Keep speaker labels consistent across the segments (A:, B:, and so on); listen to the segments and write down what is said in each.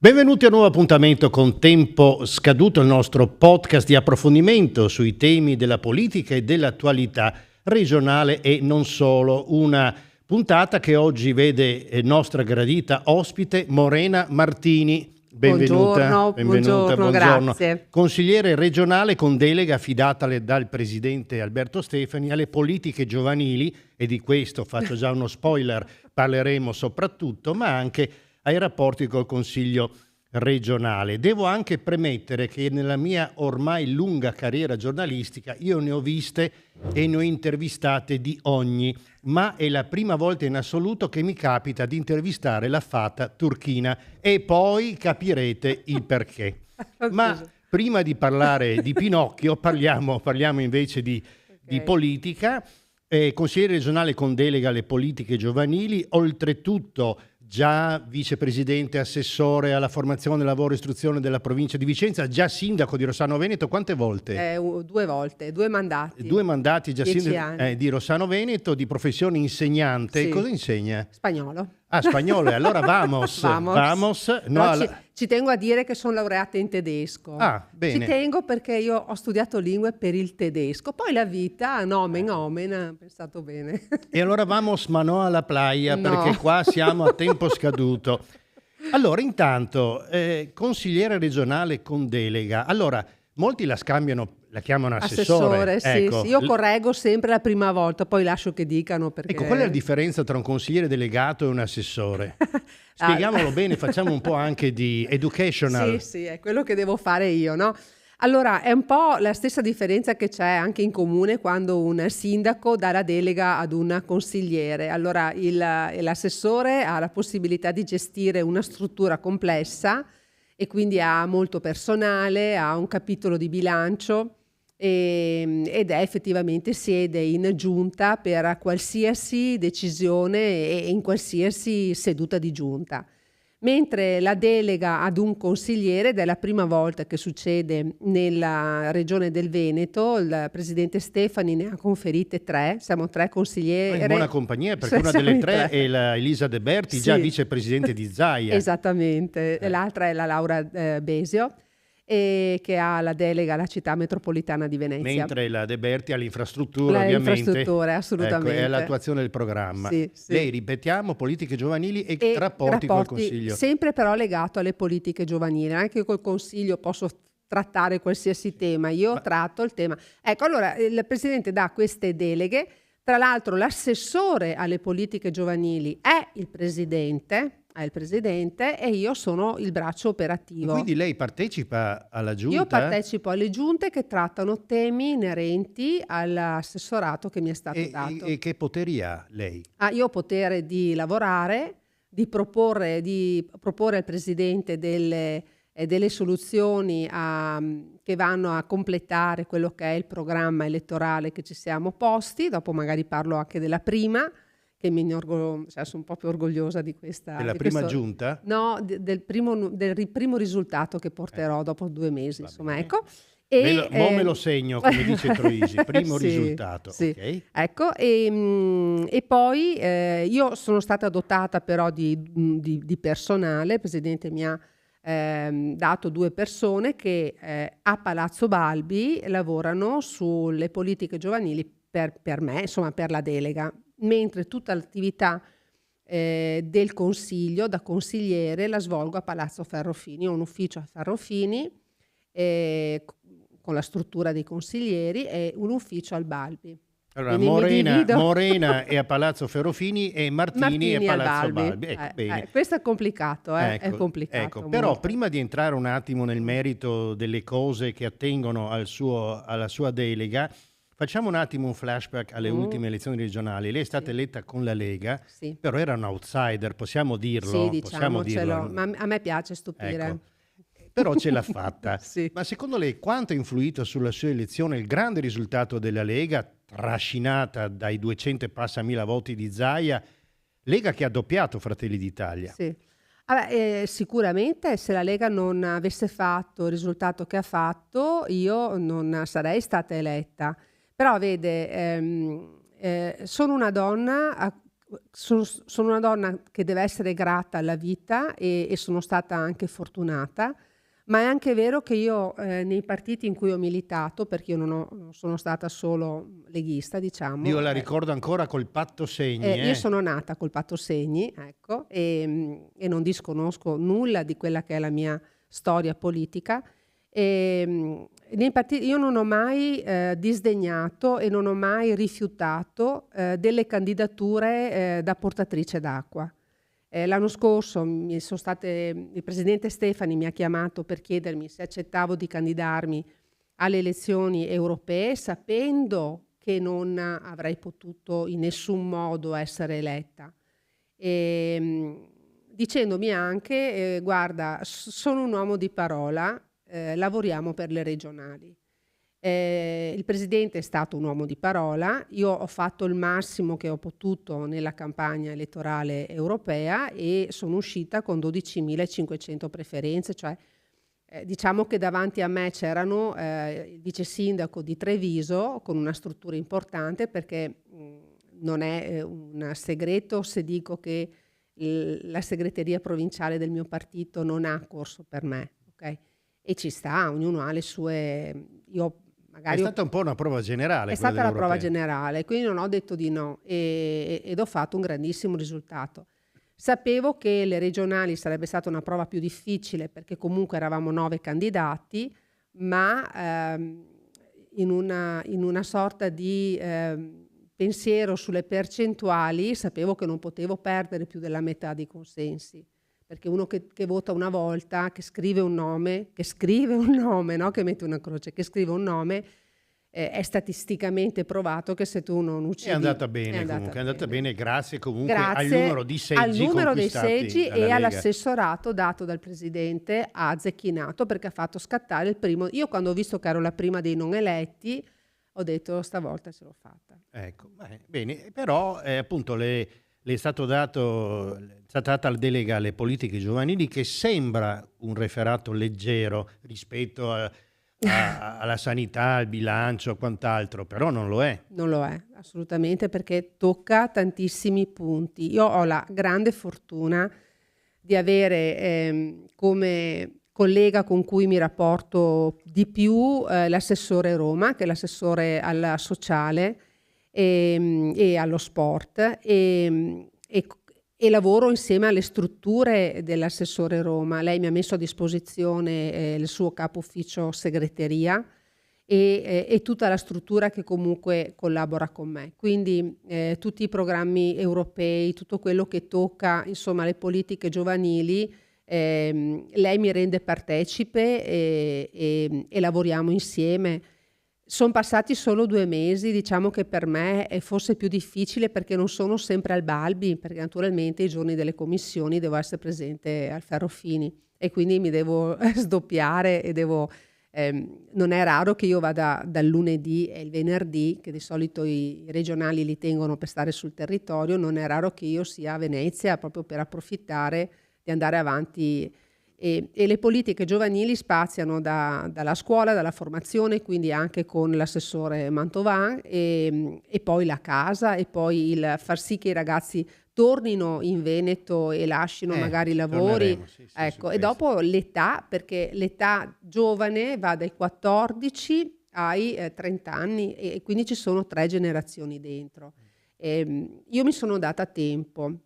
A: Benvenuti a un nuovo appuntamento con Tempo Scaduto, il nostro podcast di approfondimento sui temi della politica e dell'attualità regionale e non solo. Una puntata che oggi vede nostra gradita ospite Morena Martini. Benvenuta.
B: Buongiorno, grazie.
A: Consigliere regionale con delega affidata dal presidente Alberto Stefani alle politiche giovanili, e di questo faccio già uno spoiler, parleremo soprattutto, ma anche ai rapporti col Consiglio regionale. Devo anche premettere che nella mia ormai lunga carriera giornalistica io ne ho viste e ne ho intervistate di ogni, ma è la prima volta in assoluto che mi capita di intervistare la fata turchina e poi capirete il perché. Ma prima di parlare di Pinocchio parliamo invece di politica. Consigliere regionale con delega alle politiche giovanili, oltretutto già vicepresidente assessore alla formazione, lavoro e istruzione della provincia di Vicenza, già sindaco di Rossano Veneto. Quante volte?
B: 2 volte, 2 mandati.
A: 2 mandati già
B: 10
A: sindaco
B: anni.
A: di Rossano Veneto, di professione insegnante.
B: Sì.
A: Cosa insegna?
B: Spagnolo.
A: Ah, spagnolo, e allora vamos.
B: Vamos.
A: No,
B: ci tengo a dire che sono laureata in tedesco.
A: Ah, bene.
B: Ci tengo perché io ho studiato lingue per il tedesco. Poi la vita, nomen omen, ha pensato bene.
A: E allora vamos ma no alla playa,
B: No.
A: perché qua siamo a tempo scaduto. Allora, intanto, consigliere regionale con delega. Allora, molti la chiamano assessore.
B: Sì,
A: Ecco.
B: sì. Io correggo sempre la prima volta, poi lascio che dicano perché...
A: Ecco, qual è la differenza tra un consigliere delegato e un assessore? Spieghiamolo bene, facciamo un po' anche di educational.
B: Sì, è quello che devo fare io, no? Allora, è un po' la stessa differenza che c'è anche in comune quando un sindaco dà la delega ad un consigliere. Allora, l'assessore ha la possibilità di gestire una struttura complessa e quindi ha molto personale, ha un capitolo di bilancio ed è effettivamente siede in giunta per qualsiasi decisione e in qualsiasi seduta di giunta. Mentre la delega ad un consigliere, ed è la prima volta che succede nella regione del Veneto, il presidente Stefani ne ha conferite 3, siamo 3 consiglieri.
A: In buona compagnia, perché una
B: Siamo
A: delle
B: in
A: 3
B: 3.
A: è la Elisa De Berti, già
B: Sì.
A: vicepresidente di Zaia.
B: Esattamente, l'altra è la Laura Besio, che ha la delega alla città metropolitana di Venezia.
A: Mentre la De Berti ha l'infrastruttura,
B: Le
A: ovviamente.
B: infrastrutture, assolutamente.
A: Ecco, è l'attuazione del programma.
B: Sì.
A: Lei, ripetiamo, politiche giovanili e
B: E
A: rapporti col Consiglio.
B: sempre però legato alle politiche giovanili. Anche col Consiglio posso trattare qualsiasi tema, io tratto il tema. Ecco, allora il Presidente dà queste deleghe, tra l'altro l'assessore alle politiche giovanili è il Presidente e io sono il braccio operativo.
A: Quindi lei partecipa alla giunta?
B: Io partecipo alle giunte che trattano temi inerenti all'assessorato che mi è stato dato.
A: E che poteri ha lei?
B: Io ho potere di lavorare, di proporre al Presidente delle soluzioni che vanno a completare quello che è il programma elettorale che ci siamo posti. Dopo magari parlo anche della prima, che sono proprio orgogliosa di questa.
A: Della prima giunta?
B: No, del primo risultato che porterò dopo 2 mesi, insomma,
A: bene.
B: ecco.
A: Me lo segno, come dice Troisi, primo
B: Sì,
A: risultato.
B: sì.
A: Okay.
B: Ecco, e poi io sono stata dotata però di personale. Il Presidente mi ha dato 2 persone che a Palazzo Balbi lavorano sulle politiche giovanili per me, insomma per la delega, mentre tutta l'attività del Consiglio da consigliere la svolgo a Palazzo Ferrofini. Ho un ufficio a Ferrofini con la struttura dei consiglieri e un ufficio al Balbi.
A: Allora,
B: Quindi
A: Morena è a Palazzo Ferrofini e Martini è a
B: al
A: Palazzo Balbi.
B: Bene. Questo è complicato, è complicato.
A: Ecco, però
B: molto.
A: prima di entrare un attimo nel merito delle cose che attengono alla sua delega, facciamo un attimo un flashback alle ultime elezioni regionali. Lei è stata eletta con la Lega,
B: Sì.
A: però era un outsider, possiamo dirlo?
B: Sì, diciamocelo, ma a me piace stupire.
A: Ecco. Però ce l'ha fatta.
B: Sì.
A: Ma secondo lei quanto ha influito sulla sua elezione il grande risultato della Lega, trascinata dai 200 e passa mila voti di Zaia, Lega che ha doppiato Fratelli d'Italia?
B: Sì. Sicuramente se la Lega non avesse fatto il risultato che ha fatto, io non sarei stata eletta. Però vede, sono una donna sono una donna che deve essere grata alla vita e sono stata anche fortunata, ma è anche vero che io nei partiti in cui ho militato, perché io non sono stata solo leghista,
A: Io
B: diciamo,
A: la ricordo ancora col patto segni,
B: io sono nata col patto segni, ecco, e non disconosco nulla di quella che è la mia storia politica. Nei partiti io non ho mai disdegnato e non ho mai rifiutato delle candidature da portatrice d'acqua. L'anno scorso il presidente Stefani mi ha chiamato per chiedermi se accettavo di candidarmi alle elezioni europee, sapendo che non avrei potuto in nessun modo essere eletta. Dicendomi anche, guarda, sono un uomo di parola, lavoriamo per le regionali. Il presidente è stato un uomo di parola, io ho fatto il massimo che ho potuto nella campagna elettorale europea e sono uscita con 12.500 preferenze, cioè diciamo che davanti a me c'erano il vice sindaco di Treviso con una struttura importante, perché non è un segreto se dico che la segreteria provinciale del mio partito non ha corso per me, ok? E ci sta, ognuno ha le sue... Io
A: È stata un po' una prova generale.
B: È stata la prova generale, quindi non ho detto di no ed ho fatto un grandissimo risultato. Sapevo che le regionali sarebbe stata una prova più difficile perché comunque eravamo 9 candidati, ma in una sorta di pensiero sulle percentuali sapevo che non potevo perdere più della metà dei consensi, perché uno che vota una volta, che scrive un nome, no? Che mette una croce, che scrive un nome, è statisticamente provato che se tu non uccidi...
A: È andata bene comunque, è andata bene grazie comunque al numero di seggi
B: al numero dei
A: conquistati
B: seggi
A: dalla
B: e
A: Lega.
B: all'assessorato dato dal presidente a Zecchinato, perché ha fatto scattare il primo... Io quando ho visto che ero la prima dei non eletti ho detto stavolta ce l'ho fatta.
A: Ecco, bene, però appunto è stata data la delega alle politiche giovanili, che sembra un referato leggero rispetto alla sanità, al bilancio, a quant'altro, però non lo è.
B: Non lo è, assolutamente, perché tocca tantissimi punti. Io ho la grande fortuna di avere come collega con cui mi rapporto di più l'assessore Roma, che è l'assessore alla sociale e allo sport, e lavoro insieme alle strutture dell'assessore Roma. Lei mi ha messo a disposizione il suo capo ufficio segreteria e tutta la struttura che comunque collabora con me. Quindi tutti i programmi europei, tutto quello che tocca insomma le politiche giovanili, lei mi rende partecipe e lavoriamo insieme. Sono passati solo 2 mesi, diciamo che per me è forse più difficile perché non sono sempre al balbi, perché naturalmente i giorni delle commissioni devo essere presente al Ferrofini e quindi mi devo sdoppiare e devo... non è raro che io vada dal lunedì e il venerdì, che di solito i regionali li tengono per stare sul territorio, non è raro che io sia a Venezia proprio per approfittare di andare avanti. E le politiche giovanili spaziano dalla scuola, dalla formazione, quindi anche con l'assessore Mantovan e poi la casa e poi il far sì che i ragazzi tornino in Veneto e lasciano magari i lavori,
A: sì,
B: ecco, e dopo l'età, perché l'età giovane va dai 14 ai 30 anni e quindi ci sono 3 generazioni dentro. Io mi sono data tempo.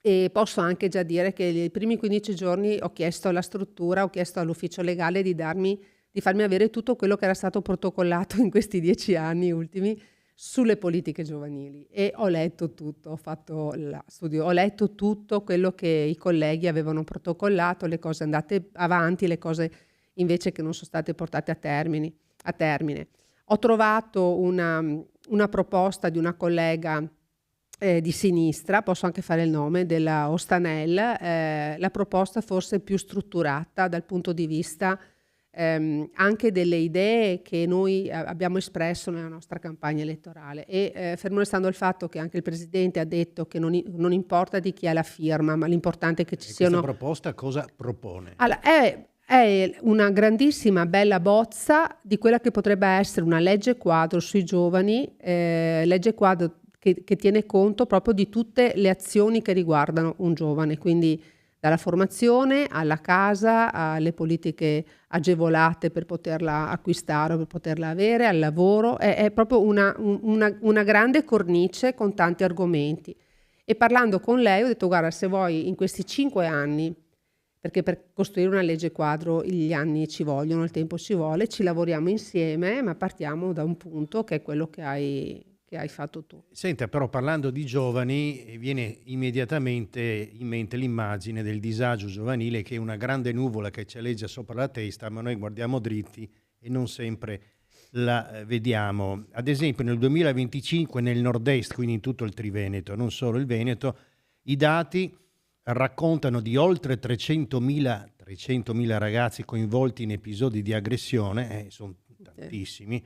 B: E posso anche già dire che i primi 15 giorni ho chiesto alla struttura, ho chiesto all'ufficio legale di farmi avere tutto quello che era stato protocollato in questi 10 anni ultimi sulle politiche giovanili e ho letto tutto, ho fatto studio, ho letto tutto quello che i colleghi avevano protocollato, le cose andate avanti, le cose invece che non sono state portate a termine. Ho trovato una proposta di una collega di sinistra, posso anche fare il nome, della Ostanel, la proposta forse più strutturata dal punto di vista anche delle idee che noi abbiamo espresso nella nostra campagna elettorale e fermo restando il fatto che anche il Presidente ha detto che non importa di chi ha la firma, ma l'importante è che ci siano...
A: Questa proposta cosa propone?
B: Allora, è una grandissima, bella bozza di quella che potrebbe essere una legge quadro sui giovani, legge quadro che tiene conto proprio di tutte le azioni che riguardano un giovane, quindi dalla formazione alla casa, alle politiche agevolate per poterla acquistare o per poterla avere, al lavoro. È proprio una grande cornice con tanti argomenti. E parlando con lei ho detto: guarda, se vuoi in questi 5 anni, perché per costruire una legge quadro gli anni ci vogliono, il tempo ci vuole, ci lavoriamo insieme, ma partiamo da un punto che è quello che hai fatto tu.
A: Senta, però parlando di giovani viene immediatamente in mente l'immagine del disagio giovanile, che è una grande nuvola che ci aleggia sopra la testa, ma noi guardiamo dritti e non sempre la vediamo. Ad esempio nel 2025 nel nord-est, quindi in tutto il Triveneto, non solo il Veneto, i dati raccontano di oltre 300.000 ragazzi coinvolti in episodi di aggressione, sono tantissimi,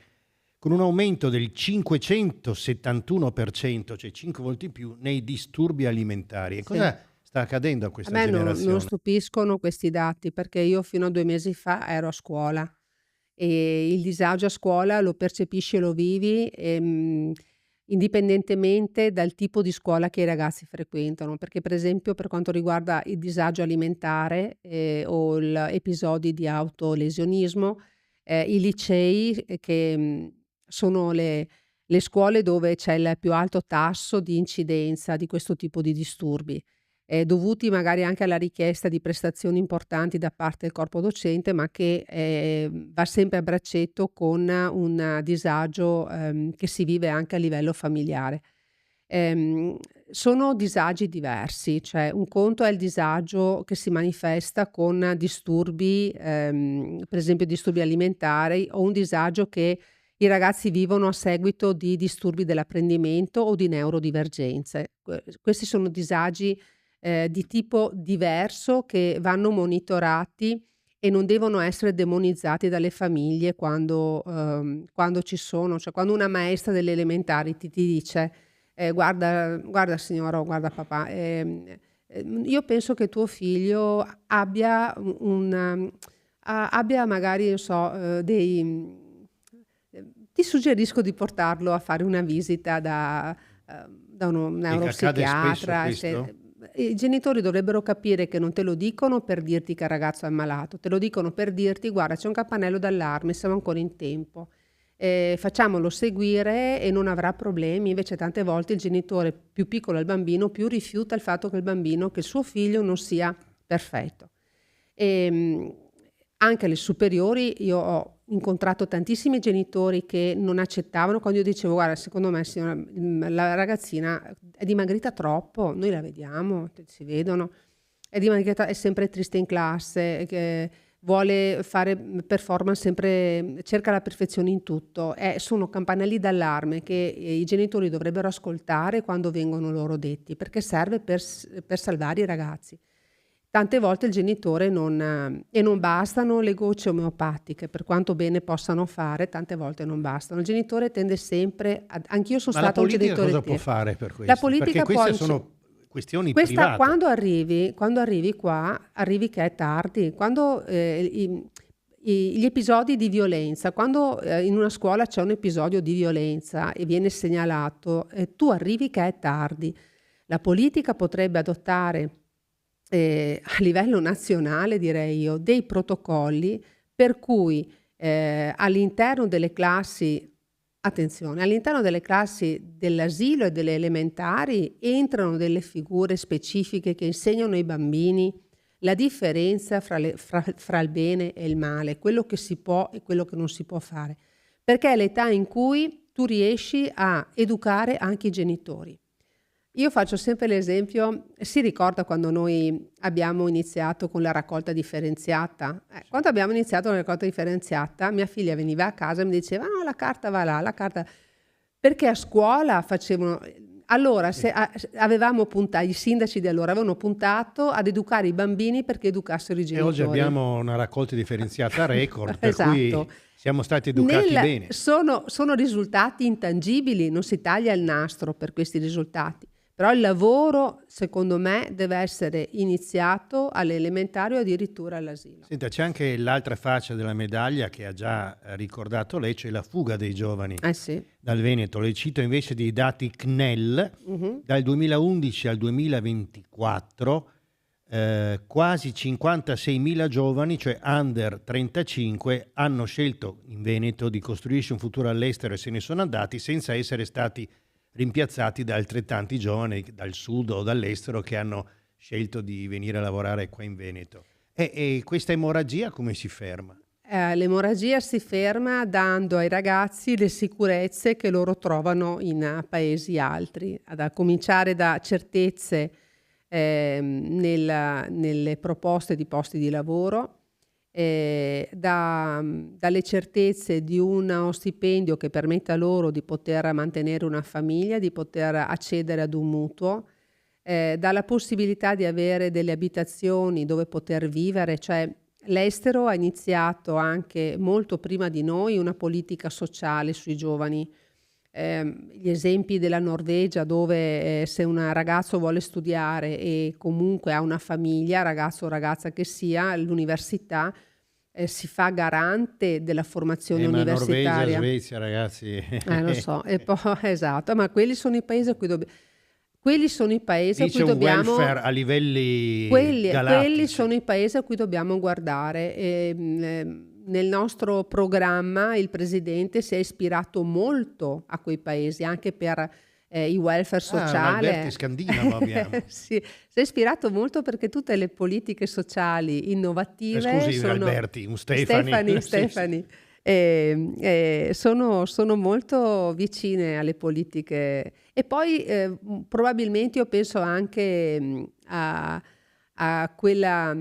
A: con un aumento del 571%, cioè 5 volte in più, nei disturbi alimentari. E cosa sta accadendo a questa generazione?
B: Non stupiscono questi dati, perché io fino a 2 mesi fa ero a scuola e il disagio a scuola lo percepisci e lo vivi, indipendentemente dal tipo di scuola che i ragazzi frequentano, perché per esempio per quanto riguarda il disagio alimentare o episodi di autolesionismo, i licei che sono le scuole dove c'è il più alto tasso di incidenza di questo tipo di disturbi, dovuti magari anche alla richiesta di prestazioni importanti da parte del corpo docente, ma che va sempre a braccetto con un disagio che si vive anche a livello familiare. Sono disagi diversi, cioè un conto è il disagio che si manifesta con disturbi, per esempio disturbi alimentari, o un disagio che i ragazzi vivono a seguito di disturbi dell'apprendimento o di neurodivergenze. Questi sono disagi di tipo diverso che vanno monitorati e non devono essere demonizzati dalle famiglie quando ci sono, cioè quando una maestra delle elementari ti dice guarda signora o guarda papà, io penso che tuo figlio abbia abbia magari, non so, ti suggerisco di portarlo a fare una visita da uno neuropsichiatra. I genitori dovrebbero capire che non te lo dicono per dirti che il ragazzo è ammalato, te lo dicono per dirti: guarda, c'è un campanello d'allarme, siamo ancora in tempo, facciamolo seguire e non avrà problemi. Invece tante volte il genitore più piccolo del bambino più rifiuta il fatto che il suo figlio non sia perfetto. Anche alle superiori io ho incontrato tantissimi genitori che non accettavano quando io dicevo: guarda, secondo me signora, la ragazzina è dimagrita troppo, noi la vediamo, si vedono, è dimagrita, è sempre triste in classe, che vuole fare performance sempre, cerca la perfezione in tutto. Sono campanelli d'allarme che i genitori dovrebbero ascoltare quando vengono loro detti, perché serve per salvare i ragazzi. Tante volte il genitore e non bastano le gocce omeopatiche, per quanto bene possano fare, tante volte non bastano. Il genitore tende sempre, anch'io sono stata un genitore.
A: Ma la politica cosa può fare per questo?
B: La politica
A: perché queste sono questioni private.
B: Quando arrivi qua, arrivi che è tardi. Quando gli episodi di violenza, quando in una scuola c'è un episodio di violenza e viene segnalato, tu arrivi che è tardi. La politica potrebbe adottare a livello nazionale, direi io, dei protocolli per cui all'interno delle classi, attenzione, all'interno delle classi dell'asilo e delle elementari entrano delle figure specifiche che insegnano ai bambini la differenza fra il bene e il male, quello che si può e quello che non si può fare, perché è l'età in cui tu riesci a educare anche i genitori. Io faccio sempre l'esempio, si ricorda quando noi abbiamo iniziato con la raccolta differenziata? Quando abbiamo iniziato con la raccolta differenziata, mia figlia veniva a casa e mi diceva: no, la carta va là, la carta... Perché a scuola facevano... Allora, avevamo puntato, i sindaci di allora avevano puntato ad educare i bambini perché educassero i genitori.
A: E oggi abbiamo una raccolta differenziata record, per cui siamo stati educati bene.
B: Sono risultati intangibili, non si taglia il nastro per questi risultati. Però il lavoro, secondo me, deve essere iniziato alle elementari o addirittura all'asilo.
A: Senta, c'è anche l'altra faccia della medaglia che ha già ricordato lei, cioè la fuga dei giovani
B: Sì.
A: dal Veneto. Le cito invece dei dati CNEL. Dal 2011 al 2024 quasi 56.000 giovani, cioè under 35, hanno scelto in Veneto di costruirsi un futuro all'estero e se ne sono andati senza essere stati rimpiazzati da altrettanti giovani dal sud o dall'estero che hanno scelto di venire a lavorare qua in Veneto. E questa emorragia come si ferma?
B: L'emorragia si ferma dando ai ragazzi le sicurezze che loro trovano in paesi altri, a cominciare da certezze nelle proposte di posti di lavoro, dalle certezze di uno stipendio che permetta loro di poter mantenere una famiglia, di poter accedere ad un mutuo, dalla possibilità di avere delle abitazioni dove poter vivere, cioè l'estero ha iniziato anche molto prima di noi una politica sociale sui giovani. Gli esempi della Norvegia dove se un ragazzo vuole studiare e comunque ha una famiglia, ragazzo o ragazza che sia, all'università si fa garante della formazione universitaria.
A: Norvegia, Svezia, ragazzi.
B: Lo so, e poi esatto, ma quelli sono i paesi a cui dobbiamo. Quelli sono i paesi a cui
A: un
B: dobbiamo.
A: welfare a livelli
B: Quelli
A: galattici.
B: sono i paesi a cui dobbiamo guardare. Nel nostro programma il presidente si è ispirato molto a quei paesi, anche per il welfare sociale.
A: Alberti scandinavo abbiamo.
B: Sì, si è ispirato molto perché tutte le politiche sociali innovative
A: Scusi,
B: sono
A: Alberti, un Stefani.
B: Stefani. Sono molto vicine alle politiche e poi probabilmente io penso anche a quella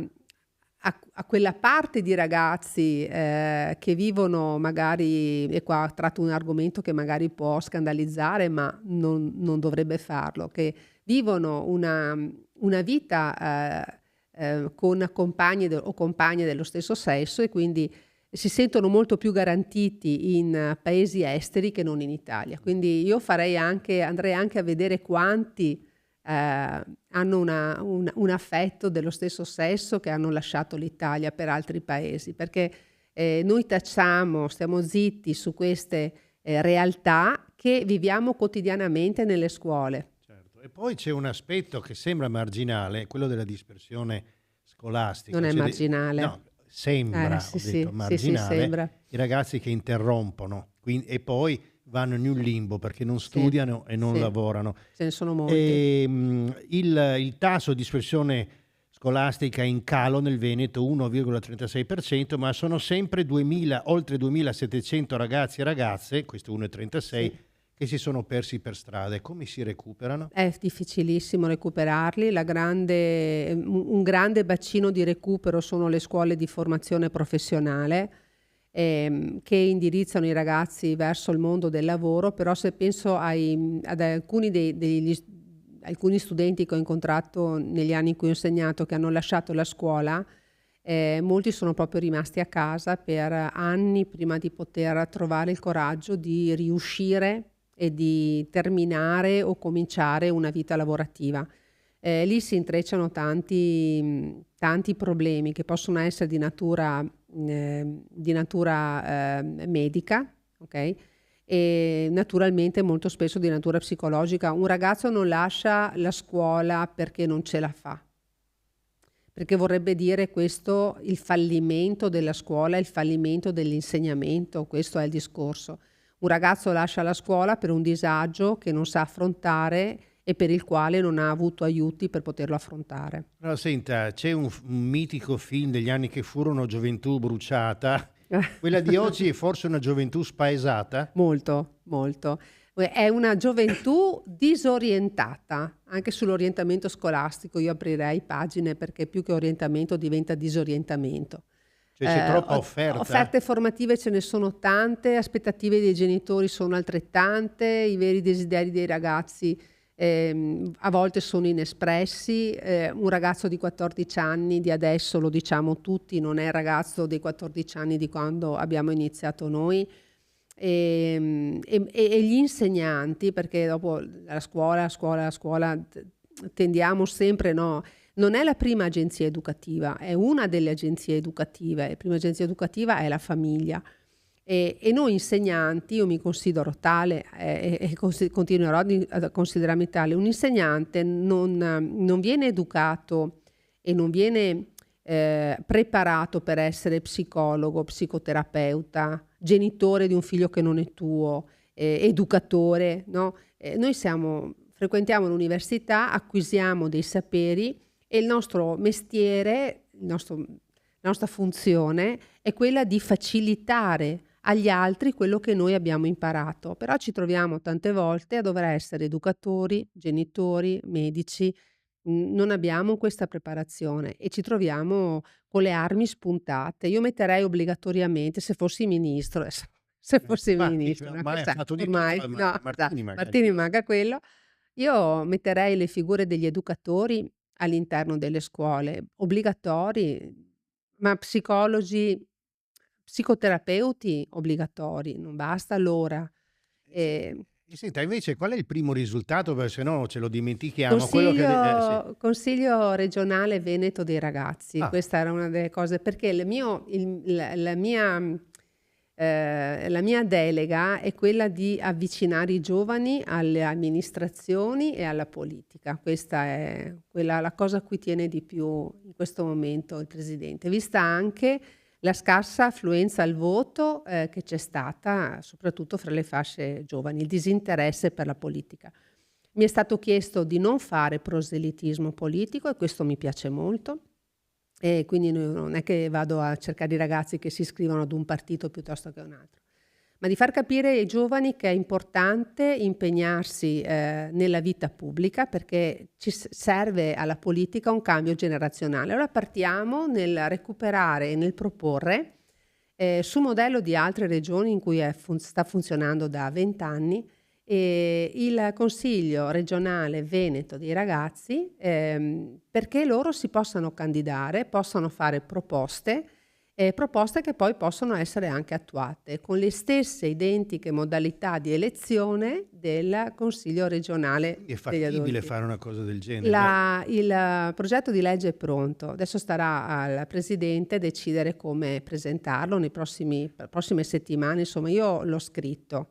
B: parte di ragazzi che vivono magari, e qua tratto un argomento che magari può scandalizzare ma non dovrebbe farlo, che vivono una vita con compagni o compagne dello stesso sesso e quindi si sentono molto più garantiti in paesi esteri che non in Italia. Quindi io andrei anche a vedere quanti hanno un affetto dello stesso sesso che hanno lasciato l'Italia per altri paesi, perché noi stiamo zitti su queste realtà che viviamo quotidianamente nelle scuole.
A: Certo. E poi c'è un aspetto che sembra marginale, quello della dispersione scolastica.
B: Non è marginale.
A: No, sembra, marginale,
B: sembra.
A: I ragazzi che interrompono e poi vanno in un limbo perché non studiano e non lavorano.
B: Ce ne sono molti.
A: Il tasso di dispersione scolastica è in calo nel Veneto 1,36%, ma sono sempre oltre 2.700 ragazzi e ragazze, questo 1,36%, che si sono persi per strada. Come si recuperano? È
B: difficilissimo recuperarli. Un grande bacino di recupero sono le scuole di formazione professionale che indirizzano i ragazzi verso il mondo del lavoro, però se penso ad alcuni studenti che ho incontrato negli anni in cui ho insegnato che hanno lasciato la scuola, molti sono proprio rimasti a casa per anni prima di poter trovare il coraggio di riuscire e di terminare o cominciare una vita lavorativa. Lì si intrecciano tanti problemi che possono essere di natura medica, ok? E naturalmente molto spesso di natura psicologica. Un ragazzo non lascia la scuola perché non ce la fa, perché vorrebbe dire questo il fallimento della scuola, il fallimento dell'insegnamento, questo è il discorso. Un ragazzo lascia la scuola per un disagio che non sa affrontare e per il quale non ha avuto aiuti per poterlo affrontare.
A: Allora, senta, c'è un mitico film degli anni che furono, Gioventù bruciata. Quella di oggi è forse una gioventù spaesata?
B: Molto, molto. È una gioventù disorientata, anche sull'orientamento scolastico. Io aprirei pagine perché più che orientamento diventa disorientamento.
A: Cioè c'è troppa offerta?
B: Offerte formative ce ne sono tante, aspettative dei genitori sono altrettante, i veri desideri dei ragazzi a volte sono inespressi. Un ragazzo di 14 anni di adesso, lo diciamo tutti, non è il ragazzo dei 14 anni di quando abbiamo iniziato noi. E gli insegnanti, perché dopo la scuola, tendiamo sempre, no? Non è la prima agenzia educativa, è una delle agenzie educative. La prima agenzia educativa è la famiglia. E noi insegnanti, io mi considero tale e continuerò a considerarmi tale, un insegnante non viene educato e non viene preparato per essere psicologo, psicoterapeuta, genitore di un figlio che non è tuo, educatore, no? Noi frequentiamo l'università, acquisiamo dei saperi e il nostro mestiere, la nostra funzione è quella di facilitare agli altri quello che noi abbiamo imparato. Però ci troviamo tante volte a dover essere educatori, genitori, medici. Non abbiamo questa preparazione e ci troviamo con le armi spuntate. Io metterei obbligatoriamente, se fossi ministro, se fossi ministro, no,
A: Ormai ha fatto di tutto,
B: ormai,
A: ma
B: no,
A: Martini magari.
B: Martini manca quello. Io metterei le figure degli educatori all'interno delle scuole, obbligatori, ma psicologi, psicoterapeuti obbligatori, non basta l'ora.
A: E senta, invece, qual è il primo risultato? Perché se no ce lo dimentichiamo. Quello che sì.
B: Consiglio regionale Veneto dei ragazzi,
A: Ah.
B: questa era una delle cose, perché la mia delega è quella di avvicinare i giovani alle amministrazioni e alla politica. Questa è la cosa a cui tiene di più in questo momento il Presidente, vista anche la scarsa affluenza al voto che c'è stata, soprattutto fra le fasce giovani, il disinteresse per la politica. Mi è stato chiesto di non fare proselitismo politico e questo mi piace molto. E quindi non è che vado a cercare i ragazzi che si iscrivono ad un partito piuttosto che a un altro, ma di far capire ai giovani che è importante impegnarsi nella vita pubblica, perché ci serve alla politica un cambio generazionale. Allora partiamo nel recuperare e nel proporre, su modello di altre regioni in cui sta funzionando da 20 anni, il Consiglio regionale Veneto dei ragazzi, perché loro si possano candidare, possano fare proposte che poi possono essere anche attuate con le stesse identiche modalità di elezione del Consiglio regionale
A: Quindi è
B: degli
A: fattibile
B: adulti.
A: fare una cosa del genere?
B: Il progetto di legge è pronto, adesso starà al Presidente decidere come presentarlo nelle prossime settimane. Insomma, io l'ho scritto,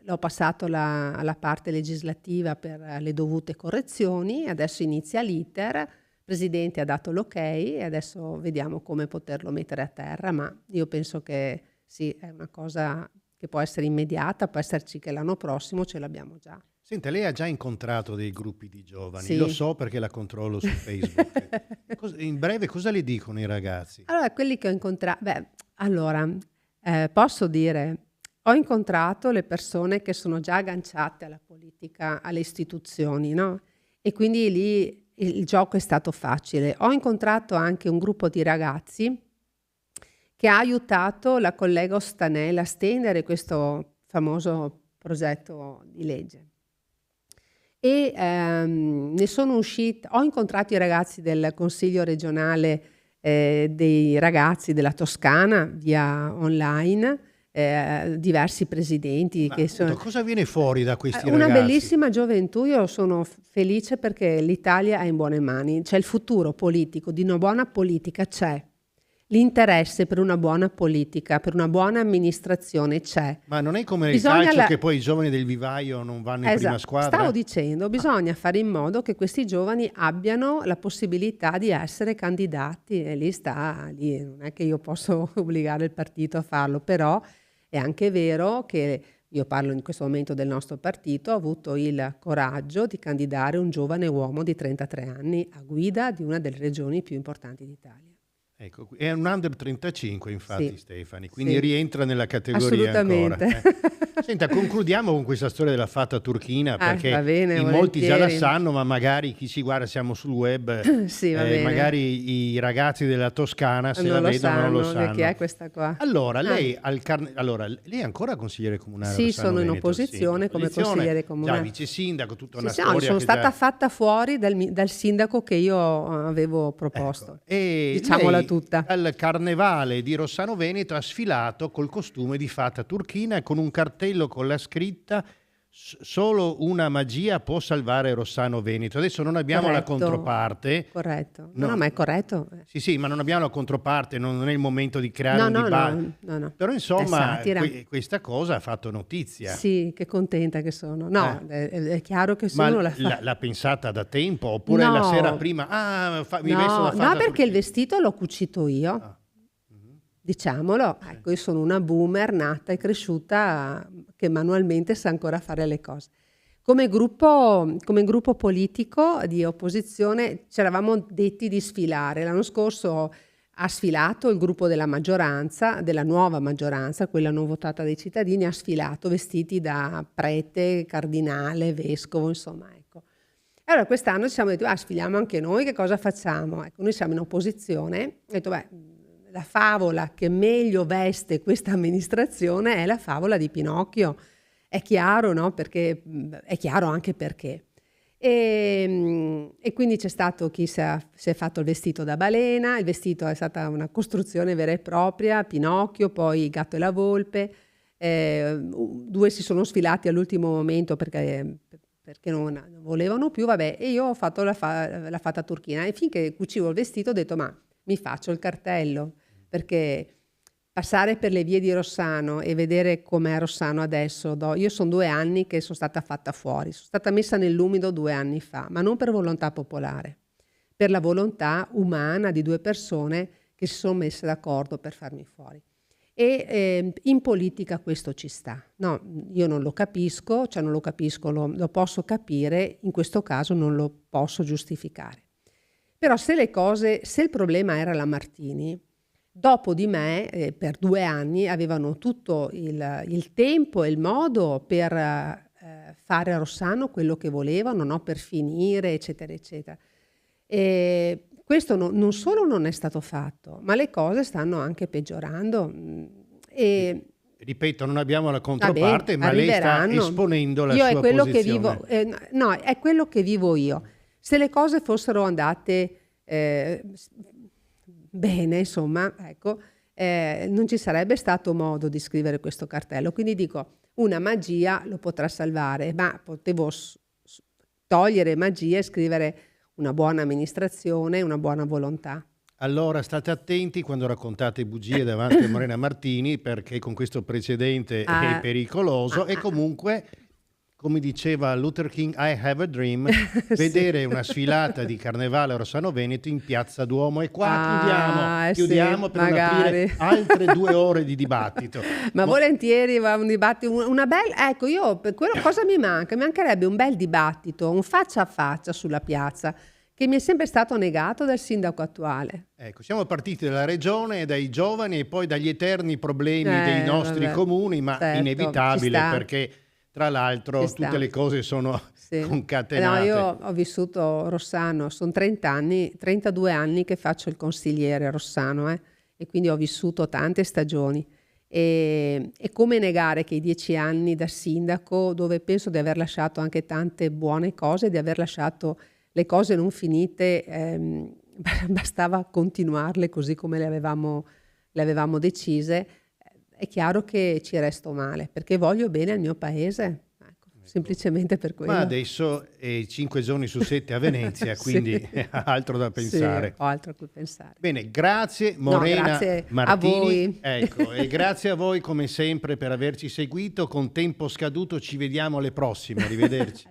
B: l'ho passato alla parte legislativa per le dovute correzioni, adesso inizia l'iter, il Presidente ha dato l'ok e adesso vediamo come poterlo mettere a terra, ma io penso che sì, è una cosa che può essere immediata, può esserci che l'anno prossimo ce l'abbiamo già.
A: Senta, lei ha già incontrato dei gruppi di giovani,
B: Sì.
A: Lo so perché la controllo su Facebook. In breve cosa le dicono i ragazzi?
B: Allora, quelli che ho incontrato, posso dire, ho incontrato le persone che sono già agganciate alla politica, alle istituzioni, no? E quindi lì il gioco è stato facile. Ho incontrato anche un gruppo di ragazzi che ha aiutato la collega Ostanella a stendere questo famoso progetto di legge. E ne sono usciti, ho incontrato i ragazzi del Consiglio regionale dei ragazzi della Toscana via online, diversi presidenti.
A: Ma appunto, cosa viene fuori da questi
B: Una
A: ragazzi?
B: bellissima gioventù. Io sono felice perché l'Italia è in buone mani, c'è il futuro politico, di una buona politica c'è. L'interesse per una buona politica, per una buona amministrazione c'è.
A: Ma non è come nel
B: Bisogna
A: calcio che poi i giovani del vivaio non vanno in prima squadra?
B: Stavo dicendo, bisogna fare in modo che questi giovani abbiano la possibilità di essere candidati e lì non è che io posso obbligare il partito a farlo, però è anche vero che io parlo in questo momento del nostro partito, ho avuto il coraggio di candidare un giovane uomo di 33 anni a guida di una delle regioni più importanti d'Italia.
A: Ecco, è un under 35 infatti,
B: Sì,
A: Stefani, quindi
B: sì.
A: rientra nella categoria
B: Assolutamente.
A: ancora. Senta, concludiamo con questa storia della fata turchina, perché
B: Va bene,
A: in molti già la
B: volentieri.
A: sanno, ma magari chi ci guarda, siamo sul web,
B: Sì, va bene.
A: magari i ragazzi della Toscana se la
B: Non lo
A: vedono non lo
B: sanno che chi
A: sanno.
B: è questa qua.
A: Allora,
B: Ah,
A: lei è ancora consigliere comunale a
B: sì,
A: Rossano
B: sono in
A: Veneto? Sì,
B: opposizione come
A: opposizione,
B: consigliere
A: già
B: comunale.
A: vice sindaco, tutta
B: Sì,
A: una
B: sì, no,
A: storia
B: sono
A: che
B: stata
A: già...
B: fatta fuori dal sindaco che io avevo
A: Ecco,
B: proposto.
A: e
B: Diciamola
A: lei
B: tutta.
A: al carnevale di Rossano Veneto ha sfilato col costume di fata turchina e con un cartello con la scritta "Solo una magia può salvare Rossano Veneto". Adesso non abbiamo la
B: Corretto,
A: controparte.
B: corretto. No,
A: No,
B: ma è corretto.
A: sì, ma non abbiamo la controparte, non è il momento di creare
B: No,
A: un
B: no,
A: dibattito.
B: no, no, no.
A: Però
B: È
A: insomma,
B: satira.
A: questa cosa ha fatto notizia.
B: Sì, che contenta che sono.
A: Eh.
B: No, è chiaro che se
A: Ma
B: uno la fa.
A: l'ha pensata da tempo oppure la sera
B: No,
A: prima, mi vesto
B: no,
A: da
B: no,
A: fata
B: perché il
A: turchina?
B: vestito l'ho cucito io.
A: Ah. Mhm.
B: Diciamolo,
A: Sì.
B: ecco, io sono una boomer nata e cresciuta che manualmente sa ancora fare le cose. Come gruppo politico di opposizione ci eravamo detti di sfilare. L'anno scorso ha sfilato il gruppo della maggioranza, della nuova maggioranza, quella non votata dai cittadini, ha sfilato vestiti da prete, cardinale, vescovo, insomma, ecco. E allora quest'anno ci siamo detti, sfiliamo anche noi, che cosa facciamo? Ecco, noi siamo in opposizione, ho detto, la favola che meglio veste questa amministrazione è la favola di Pinocchio. È chiaro, no? Perché è chiaro anche perché. E quindi c'è stato chi si è fatto il vestito da balena, il vestito è stata una costruzione vera e propria, Pinocchio, poi Gatto e la Volpe, due si sono sfilati all'ultimo momento perché non volevano più, vabbè, e io ho fatto la fata turchina e finché cucivo il vestito ho detto ma mi faccio il cartello, perché passare per le vie di Rossano e vedere com'è Rossano adesso, io sono 2 anni che sono stata fatta fuori, sono stata messa nell'umido 2 anni fa, ma non per volontà popolare, per la volontà umana di 2 persone che si sono messe d'accordo per farmi fuori. E in politica questo ci sta. No, io non lo capisco, cioè non lo capisco, lo posso capire, in questo caso non lo posso giustificare. Però se il problema era la Martini, dopo di me, per 2 anni, avevano tutto il tempo e il modo per fare a Rossano quello che volevano, no? Per finire, eccetera, eccetera. E questo non solo non è stato fatto, ma le cose stanno anche peggiorando. E
A: Ripeto, non abbiamo la
B: vabbè,
A: controparte, ma lei sta
B: arriveranno.
A: esponendo la
B: Io è
A: sua
B: quello che
A: posizione.
B: vivo, no, è quello che vivo io. Se le cose fossero andate bene, insomma, ecco, non ci sarebbe stato modo di scrivere questo cartello. Quindi dico, una magia lo potrà salvare, ma potevo togliere magia e scrivere una buona amministrazione, una buona volontà.
A: Allora state attenti quando raccontate bugie davanti a Morena Martini, perché con questo precedente è pericoloso. E comunque, come diceva Luther King, I have a dream, vedere una sfilata di Carnevale a Rossano Veneto in Piazza Duomo. E qua chiudiamo
B: sì,
A: per non aprire altre 2 ore di dibattito.
B: Ma volentieri un dibattito, una bella, ecco, io per quello cosa mi manca? Mi mancherebbe un bel dibattito, un faccia a faccia sulla piazza, che mi è sempre stato negato dal sindaco attuale.
A: Ecco, siamo partiti dalla regione, dai giovani e poi dagli eterni problemi dei nostri comuni, ma
B: certo,
A: inevitabile perché tra l'altro tutte le cose sono concatenate.
B: No, io ho vissuto Rossano, sono 32 anni che faccio il consigliere a Rossano, e quindi ho vissuto tante stagioni. E come negare che i 10 anni da sindaco, dove penso di aver lasciato anche tante buone cose, di aver lasciato le cose non finite, bastava continuarle così come le avevamo decise. È chiaro che ci resto male, perché voglio bene al mio paese, ecco, semplicemente per quello.
A: Ma adesso è 5 giorni su 7 a Venezia, quindi
B: Sì.
A: altro da pensare.
B: Sì, ho altro a cui pensare.
A: Bene, grazie Morena
B: grazie
A: Martini.
B: a voi.
A: Ecco, e grazie a voi come sempre per averci seguito. Con tempo scaduto ci vediamo alle prossime, arrivederci.